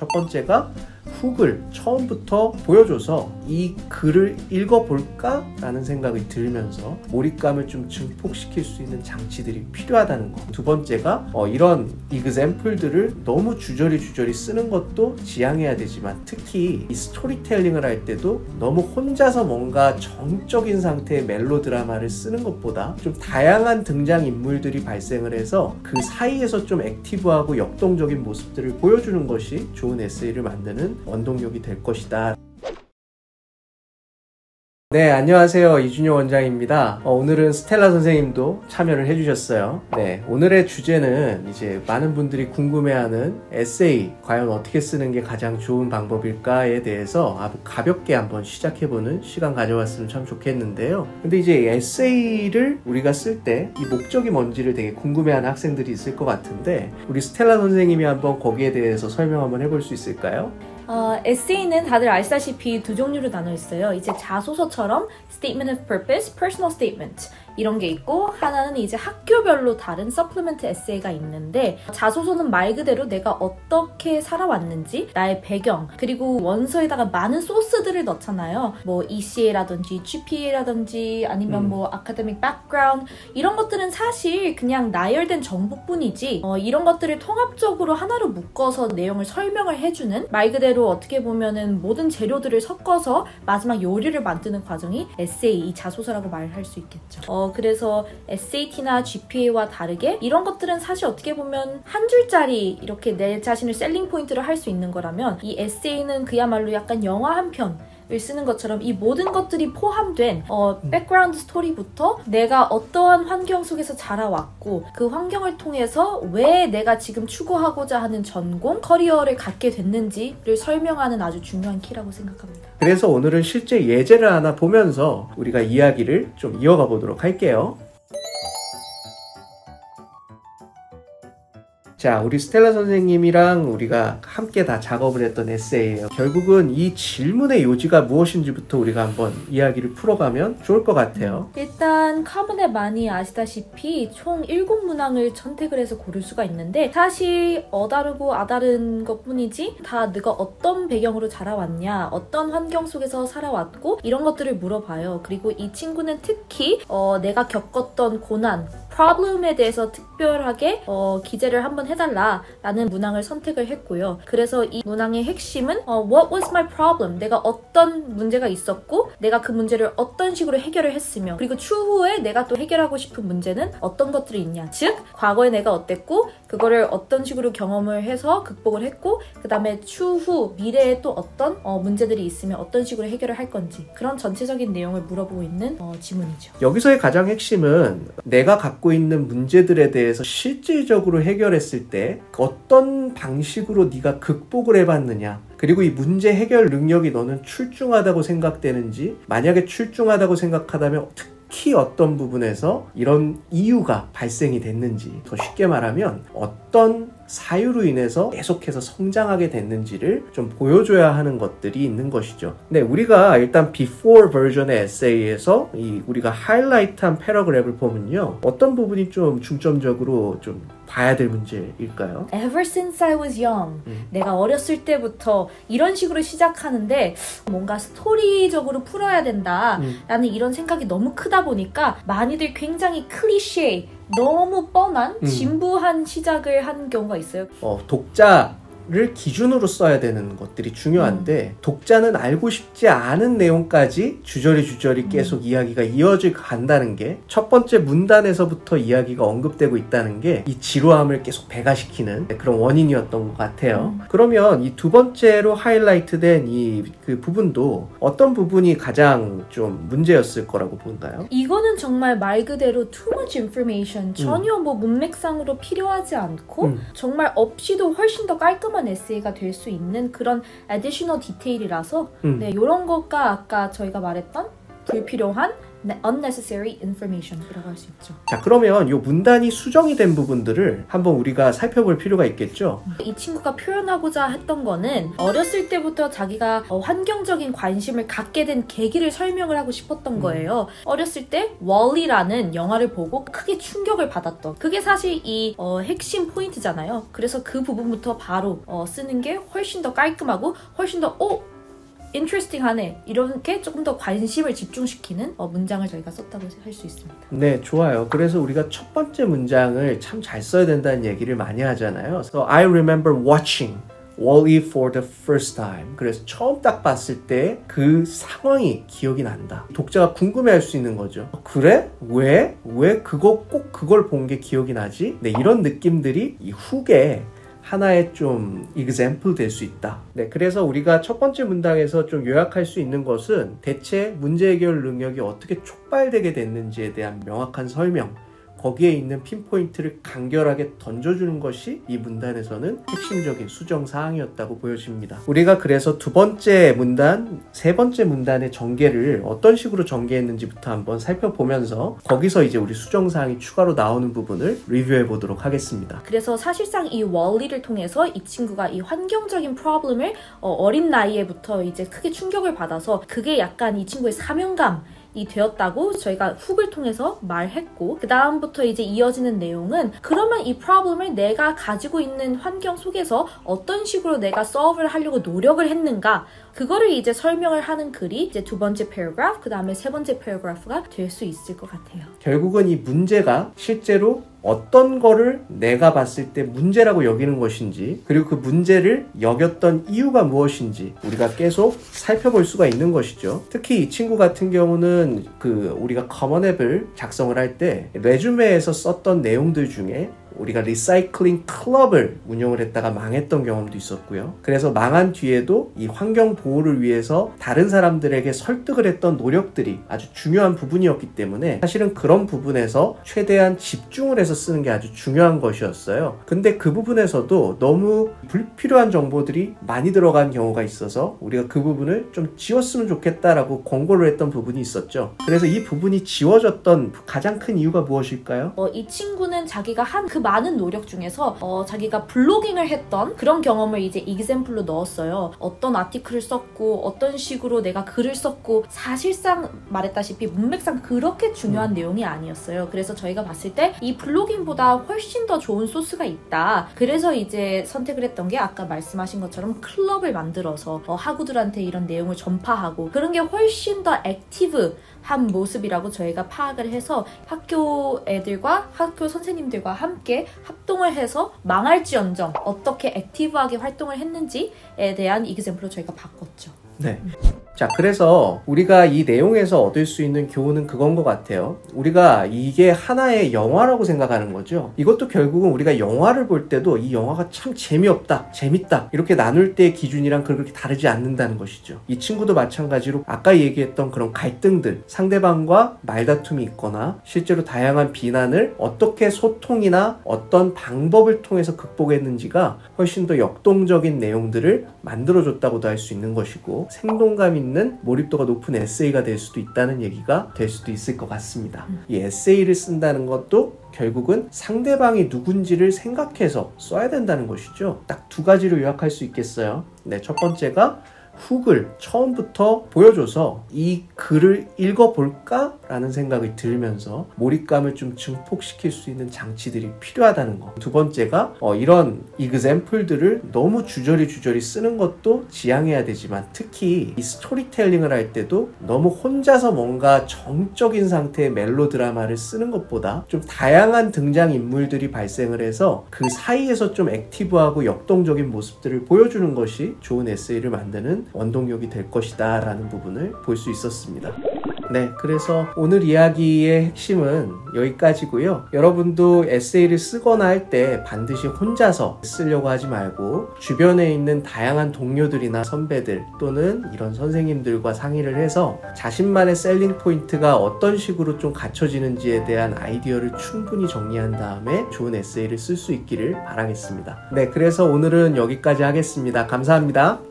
첫 번째가 훅을 처음부터 보여줘서 이 글을 읽어볼까? 라는 생각이 들면서 몰입감을 좀 증폭시킬 수 있는 장치들이 필요하다는 거. 두 번째가 이런 example들을 너무 주저리 쓰는 것도 지양해야 되지만 특히 이 스토리텔링을 할 때도 너무 혼자서 뭔가 정적인 상태의 멜로드라마를 쓰는 것보다 좀 다양한 등장인물들이 발생을 해서 그 사이에서 좀 액티브하고 역동적인 모습들을 보여주는 것이 좋은 에세이를 만드는 원동력이 될 것이다. 네, 안녕하세요. 이준효 원장입니다. 오늘은 스텔라 선생님도 참여를 해주셨어요. 네, 오늘의 주제는 이제 많은 분들이 궁금해하는 에세이, 과연 어떻게 쓰는 게 가장 좋은 방법일까에 대해서 아주 가볍게 한번 시작해보는 시간 가져봤으면 참 좋겠는데요. 근데 이제 에세이를 우리가 쓸 때 이 목적이 뭔지를 되게 궁금해하는 학생들이 있을 것 같은데 우리 스텔라 선생님이 한번 거기에 대해서 설명 한번 해볼 수 있을까요? 에세이는 다들 아시다시피 두 종류로 나눠 있어요. 이제 자소서처럼 Statement of Purpose, Personal Statement 이런 게 있고 하나는 이제 학교별로 다른 서플리먼트 에세이가 있는데 자소서는 말 그대로 내가 어떻게 살아왔는지 나의 배경 그리고 원서에다가 많은 소스들을 넣잖아요. 뭐 ECA라든지 GPA라든지 아니면 뭐 Academic Background 이런 것들은 사실 그냥 나열된 정보뿐이지 이런 것들을 통합적으로 하나로 묶어서 내용을 설명을 해주는 말 그대로 어떻게 보면은 모든 재료들을 섞어서 마지막 요리를 만드는 과정이 에세이, 이 자소서라고 말할 수 있겠죠. 그래서 SAT나 GPA와 다르게 이런 것들은 사실 어떻게 보면 한 줄짜리 이렇게 내 자신을 셀링 포인트로 할 수 있는 거라면 이 에세이는 그야말로 약간 영화 한 편을 쓰는 것처럼 이 모든 것들이 포함된 백그라운드 스토리부터 내가 어떠한 환경 속에서 자라왔고 그 환경을 통해서 왜 내가 지금 추구하고자 하는 전공, 커리어를 갖게 됐는지를 설명하는 아주 중요한 키라고 생각합니다. 그래서 오늘은 실제 예제를 하나 보면서 우리가 이야기를 좀 이어가 보도록 할게요. 자, 우리 스텔라 선생님이랑 우리가 함께 다 작업을 했던 에세이예요. 결국은 이 질문의 요지가 무엇인지부터 우리가 한번 이야기를 풀어가면 좋을 것 같아요. 일단 커먼에 많이 아시다시피 총 7문항을 선택을 해서 고를 수가 있는데 사실 다르고 다른 것뿐이지 다 네가 어떤 배경으로 자라왔냐, 어떤 환경 속에서 살아왔고 이런 것들을 물어봐요. 그리고 이 친구는 특히 내가 겪었던 고난, problem에 대해서 특별하게 기재를 한번 해달라 라는 문항을 선택을 했고요. 그래서 이 문항의 핵심은 What was my problem? 내가 어떤 문제가 있었고 내가 그 문제를 어떤 식으로 해결을 했으며 그리고 추후에 내가 또 해결하고 싶은 문제는 어떤 것들이 있냐. 즉 과거에 내가 어땠고 그거를 어떤 식으로 경험을 해서 극복을 했고 그 다음에 추후 미래에 또 어떤 문제들이 있으면 어떤 식으로 해결을 할 건지 그런 전체적인 내용을 물어보고 있는 지문이죠. 여기서의 가장 핵심은 내가 갖고 있는 문제들에 대해서 실질적으로 해결했을 때 어떤 방식으로 네가 극복을 해봤느냐 그리고 이 문제 해결 능력이 너는 출중하다고 생각되는지 만약에 출중하다고 생각하다면 특히 어떤 부분에서 이런 이유가 발생이 됐는지 더 쉽게 말하면 어떤 사유로 인해서 계속해서 성장하게 됐는지를 좀 보여줘야 하는 것들이 있는 것이죠. 네, 우리가 일단 before 버전의 에세이에서 우리가 하이라이트한 패러그래프를 보면요. 어떤 부분이 좀 중점적으로 좀 봐야 될 문제일까요? Ever since I was young. 내가 어렸을 때부터 이런 식으로 시작하는데 뭔가 스토리적으로 풀어야 된다라는 이런 생각이 너무 크다 보니까 많이들 굉장히 클리셰 너무 뻔한 진부한 시작을 한 경우가 있어요. 독자를 기준으로 써야 되는 것들이 중요한데 독자는 알고 싶지 않은 내용까지 주저리 계속 이야기가 이어져 간다는 게 첫 번째 문단에서부터 이야기가 언급되고 있다는 게 이 지루함을 계속 배가시키는 그런 원인이었던 것 같아요. 그러면 이 두 번째로 하이라이트된 그 부분도 어떤 부분이 가장 좀 문제였을 거라고 보나요? 이거는 정말 말 그대로 too much information 전혀 뭐 문맥상으로 필요하지 않고 정말 없이도 훨씬 더 깔끔한 에세이가 될 수 있는 그런 additional 디테일이라서 네, 이런 것과 아까 저희가 말했던 불필요한 unnecessary information이라고 할 수 있죠. 자, 그러면 이 문단이 수정이 된 부분들을 한번 우리가 살펴볼 필요가 있겠죠. 이 친구가 표현하고자 했던 거는 어렸을 때부터 자기가 환경적인 관심을 갖게 된 계기를 설명을 하고 싶었던 거예요. 어렸을 때 월리라는 영화를 보고 크게 충격을 받았던, 그게 사실 이 핵심 포인트잖아요. 그래서 그 부분부터 바로 쓰는 게 훨씬 더 깔끔하고 훨씬 더 interesting하네, 이렇게 조금 더 관심을 집중시키는 문장을 저희가 썼다고 할 수 있습니다. 네, 좋아요. 그래서 우리가 첫 번째 문장을 참 잘 써야 된다는 얘기를 많이 하잖아요. So I remember watching Wall-E for the first time. 그래서 처음 딱 봤을 때 그 상황이 기억이 난다. 독자가 궁금해할 수 있는 거죠. 그래? 왜 꼭 그걸 본 게 기억이 나지? 네, 이런 느낌들이 이 훅에 하나의 좀 example 될 수 있다. 네, 그래서 우리가 첫 번째 문장에서 좀 요약할 수 있는 것은 대체 문제 해결 능력이 어떻게 촉발되게 됐는지에 대한 명확한 설명, 거기에 있는 핀포인트를 간결하게 던져주는 것이 이 문단에서는 핵심적인 수정사항이었다고 보여집니다. 우리가 그래서 두 번째 문단, 세 번째 문단의 전개를 어떤 식으로 전개했는지부터 한번 살펴보면서 거기서 이제 우리 수정사항이 추가로 나오는 부분을 리뷰해 보도록 하겠습니다. 그래서 사실상 이 월리를 통해서 이 친구가 이 환경적인 프로블럼을 어린 나이에부터 이제 크게 충격을 받아서 그게 약간 이 친구의 사명감 이 되었다고 저희가 훅을 통해서 말했고, 그 다음부터 이제 이어지는 내용은 그러면 이 프로블럼을 내가 가지고 있는 환경 속에서 어떤 식으로 내가 solve를 하려고 노력을 했는가, 그거를 이제 설명을 하는 글이 이제 두 번째 패러그래프, 그 다음에 세 번째 패러그래프가 될 수 있을 것 같아요. 결국은 이 문제가 실제로 어떤 거를 내가 봤을 때 문제라고 여기는 것인지, 그리고 그 문제를 여겼던 이유가 무엇인지 우리가 계속 살펴볼 수가 있는 것이죠. 특히 이 친구 같은 경우는 우리가 커먼 앱을 작성을 할 때 레주메에서 썼던 내용들 중에 우리가 리사이클링 클럽을 운영을 했다가 망했던 경험도 있었고요. 그래서 망한 뒤에도 이 환경 보호를 위해서 다른 사람들에게 설득을 했던 노력들이 아주 중요한 부분이었기 때문에 사실은 그런 부분에서 최대한 집중을 해서 쓰는 게 아주 중요한 것이었어요. 근데 그 부분에서도 너무 불필요한 정보들이 많이 들어간 경우가 있어서 우리가 그 부분을 좀 지웠으면 좋겠다라고 권고를 했던 부분이 있었죠. 그래서 이 부분이 지워졌던 가장 큰 이유가 무엇일까요? 이 친구는 자기가 한 그 많은 노력 중에서 자기가 블로깅을 했던 그런 경험을 이제 example로 넣었어요. 어떤 아티클을 썼고 어떤 식으로 내가 글을 썼고, 사실상 말했다시피 문맥상 그렇게 중요한 내용이 아니었어요. 그래서 저희가 봤을 때 이 블로깅보다 훨씬 더 좋은 소스가 있다. 그래서 이제 선택을 했던 게 아까 말씀하신 것처럼 클럽을 만들어서 학우들한테 이런 내용을 전파하고, 그런 게 훨씬 더 액티브한 모습이라고 저희가 파악을 해서 학교 애들과 학교 선생님들과 함께 합동을 해서 망할지언정 어떻게 액티브하게 활동을 했는지에 대한 example로 저희가 바꿨죠. 네. 자, 그래서 우리가 이 내용에서 얻을 수 있는 교훈은 그건 것 같아요. 우리가 이게 하나의 영화라고 생각하는 거죠. 이것도 결국은 우리가 영화를 볼 때도 이 영화가 참 재미없다, 재밌다 이렇게 나눌 때의 기준이랑 그렇게 다르지 않는다는 것이죠. 이 친구도 마찬가지로 아까 얘기했던 그런 갈등들, 상대방과 말다툼이 있거나 실제로 다양한 비난을 어떻게 소통이나 어떤 방법을 통해서 극복했는지가 훨씬 더 역동적인 내용들을 만들어줬다고도 할 수 있는 것이고, 생동감 있는 몰입도가 높은 에세이가 될 수도 있다는 얘기가 될 수도 있을 것 같습니다. 이 에세이를 쓴다는 것도 결국은 상대방이 누군지를 생각해서 써야 된다는 것이죠. 딱 두 가지로 요약할 수 있겠어요. 네, 첫 번째가 훅을 처음부터 보여줘서 이 글을 읽어볼까? 라는 생각이 들면서 몰입감을 좀 증폭시킬 수 있는 장치들이 필요하다는 거. 두 번째가 이런 example들을 너무 주저리 쓰는 것도 지양해야 되지만, 특히 이 스토리텔링을 할 때도 너무 혼자서 뭔가 정적인 상태의 멜로드라마를 쓰는 것보다 좀 다양한 등장인물들이 발생을 해서 그 사이에서 좀 액티브하고 역동적인 모습들을 보여주는 것이 좋은 에세이를 만드는 원동력이 될 것이다 라는 부분을 볼 수 있었습니다. 네, 그래서 오늘 이야기의 핵심은 여기까지고요. 여러분도 에세이를 쓰거나 할 때 반드시 혼자서 쓰려고 하지 말고 주변에 있는 다양한 동료들이나 선배들 또는 이런 선생님들과 상의를 해서 자신만의 셀링 포인트가 어떤 식으로 좀 갖춰지는지에 대한 아이디어를 충분히 정리한 다음에 좋은 에세이를 쓸 수 있기를 바라겠습니다. 네, 그래서 오늘은 여기까지 하겠습니다. 감사합니다.